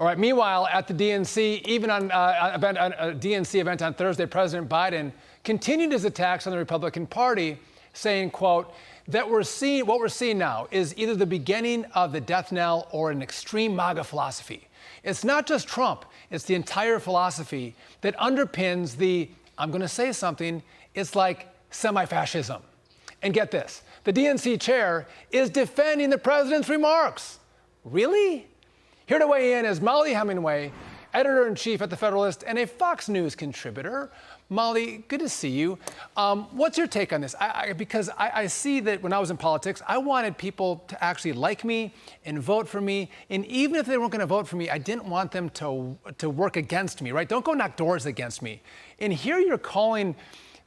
All right. Meanwhile, at the DNC, even on a DNC event on Thursday, President Biden continued his attacks on the Republican Party, saying, quote, that what we're seeing now is either the beginning of the death knell or an extreme MAGA philosophy. It's not just Trump. It's the entire philosophy that underpins I'm going to say something, it's like semi-fascism. And get this, the DNC chair is defending the president's remarks. Really? Here to weigh in is Mollie Hemingway, editor-in-chief at The Federalist and a Fox News contributor. Mollie, good to see you. What's your take on this? Because I see that when I was in politics, I wanted people to actually like me and vote for me. And even if they weren't going to vote for me, I didn't want them to work against me, right? Don't go knock doors against me. And here you're calling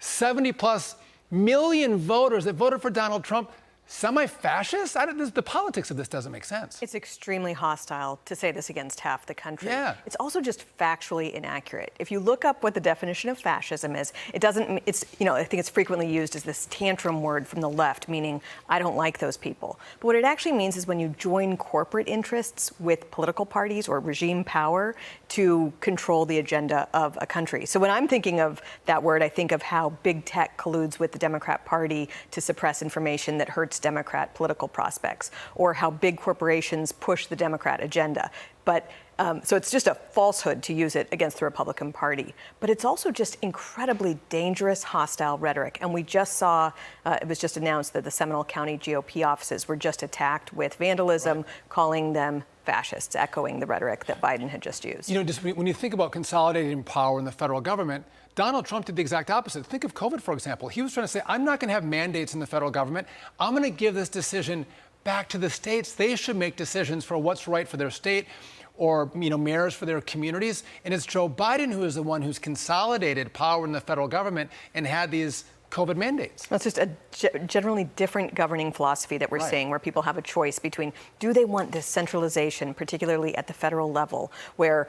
70+ million voters that voted for Donald Trump semi-fascist? The politics of this doesn't make sense. It's extremely hostile to say this against half the country. Yeah. It's also just factually inaccurate. If you look up what the definition of fascism is, I think it's frequently used as this tantrum word from the left, meaning I don't like those people. But what it actually means is when you join corporate interests with political parties or regime power to control the agenda of a country. So when I'm thinking of that word, I think of how big tech colludes with the Democrat Party to suppress information that hurts Democrat political prospects, or how big corporations push the Democrat agenda. But so it's just a falsehood to use it against the Republican Party. But it's also just incredibly dangerous, hostile rhetoric. And we just saw, it was just announced that the Seminole County GOP offices were just attacked with vandalism, right, calling them fascists, echoing the rhetoric that Biden had just used. You know, just when you think about consolidating power in the federal government, Donald Trump did the exact opposite. Think of COVID, for example. He was trying to say, I'm not going to have mandates in the federal government. I'm going to give this decision back to the states. They should make decisions for what's right for their state or, mayors for their communities. And it's Joe Biden who is the one who's consolidated power in the federal government and had these COVID mandates. It's just a generally different governing philosophy that we're seeing, where people have a choice between, do they want this centralization, particularly at the federal level, where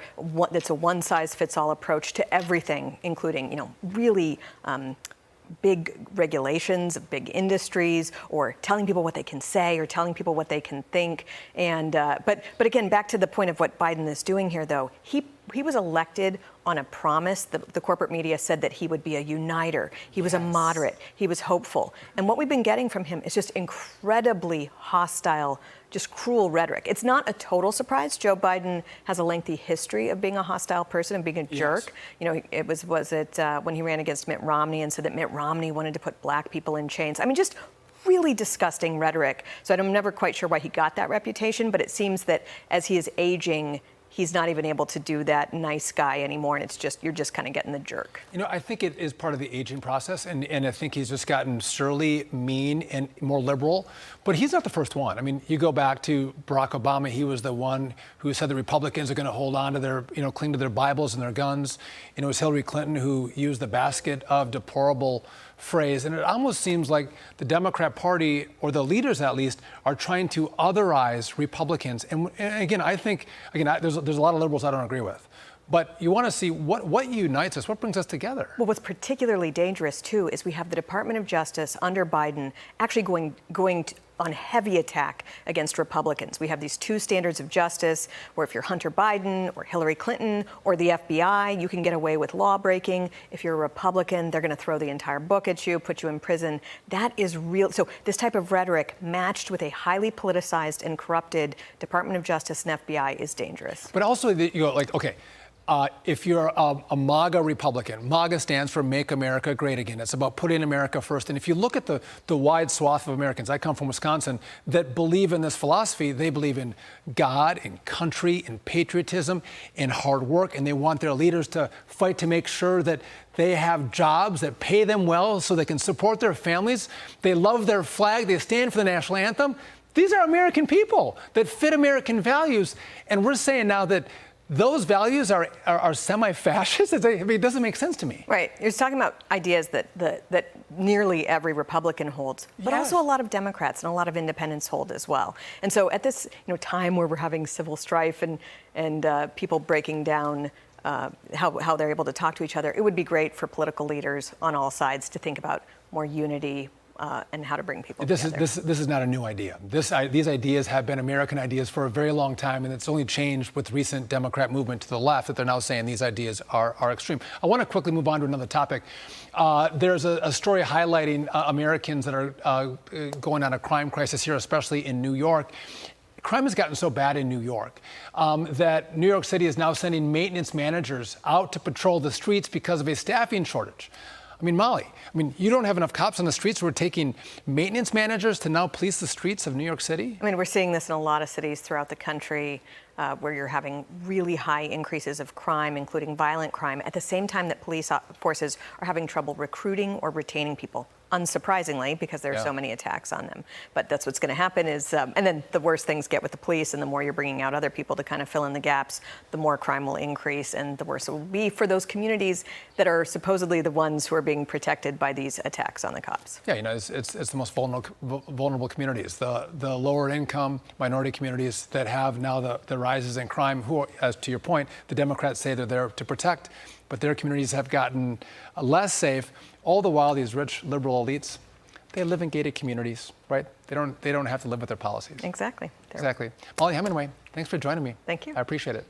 it's a one-size-fits-all approach to everything, including, really big regulations, big industries, or telling people what they can say or telling people what they can think. And but again, back to the point of what Biden is doing here, though, he was elected on a promise. The corporate media said that he would be a uniter. He was a moderate. He was hopeful. And what we've been getting from him is just incredibly hostile, just cruel rhetoric. It's not a total surprise. Joe Biden has a lengthy history of being a hostile person and being a jerk. It was when he ran against Mitt Romney and said that Mitt Romney wanted to put black people in chains. I mean, just really disgusting rhetoric. So I'm never quite sure why he got that reputation, but it seems that as he is aging, he's not even able to do that nice guy anymore, and you're just kind of getting the jerk. I think it is part of the aging process, and I think he's just gotten surly, mean, and more liberal. But he's not the first one. I mean, you go back to Barack Obama. He was the one who said the Republicans are going to hold on to their, cling to their Bibles and their guns. It was Hillary Clinton who used the basket of deplorable phrase. And it almost seems like the Democrat Party, or the leaders at least, are trying to otherize Republicans. And again, I think, there's a lot of liberals I don't agree with. But you want to see what unites us, what brings us together. Well, what's particularly dangerous, too, is we have the Department of Justice under Biden actually going on heavy attack against Republicans. We have these two standards of justice where if you're Hunter Biden or Hillary Clinton or the FBI, you can get away with law breaking. If you're a Republican, they're going to throw the entire book at you, put you in prison. That is real. So this type of rhetoric matched with a highly politicized and corrupted Department of Justice and FBI is dangerous. But also, if you're a MAGA Republican, MAGA stands for Make America Great Again. It's about putting America first. And if you look at the wide swath of Americans, I come from Wisconsin, that believe in this philosophy. They believe in God, in country, in patriotism, in hard work, and they want their leaders to fight to make sure that they have jobs that pay them well so they can support their families. They love their flag. They stand for the national anthem. These are American people that fit American values. And we're saying now that those values are semi-fascist. It doesn't make sense to me. Right. You're talking about ideas that nearly every Republican holds, but also a lot of Democrats and a lot of independents hold as well. And so at this time where we're having civil strife and people breaking down how they're able to talk to each other, it would be great for political leaders on all sides to think about more unity, and how to bring people This together. is not a new idea. These ideas have been American ideas for a very long time, and it's only changed with recent Democrat movement to the left that they're now saying these ideas are extreme. I want to quickly move on to another topic. There's a story highlighting Americans that are going on a crime crisis here, especially in New York. Crime has gotten so bad in New York that New York City is now sending maintenance managers out to patrol the streets because of a staffing shortage. I mean, Mollie, you don't have enough cops on the streets. We're taking maintenance managers to now police the streets of New York City? I mean, we're seeing this in a lot of cities throughout the country where you're having really high increases of crime, including violent crime, at the same time that police forces are having trouble recruiting or retaining people. Unsurprisingly, because there are so many attacks on them. But that's what's going to happen is, and then the worse things get with the police and the more you're bringing out other people to kind of fill in the gaps, the more crime will increase and the worse it will be for those communities that are supposedly the ones who are being protected by these attacks on the cops. Yeah, it's the most vulnerable communities, the lower income minority communities that have now the rises in crime, who, as to your point, the Democrats say they're there to protect, but their communities have gotten less safe. All the while, these rich liberal elites, they live in gated communities, right? They don't have to live with their policies. Exactly. Exactly. Mollie Hemingway, thanks for joining me. Thank you. I appreciate it.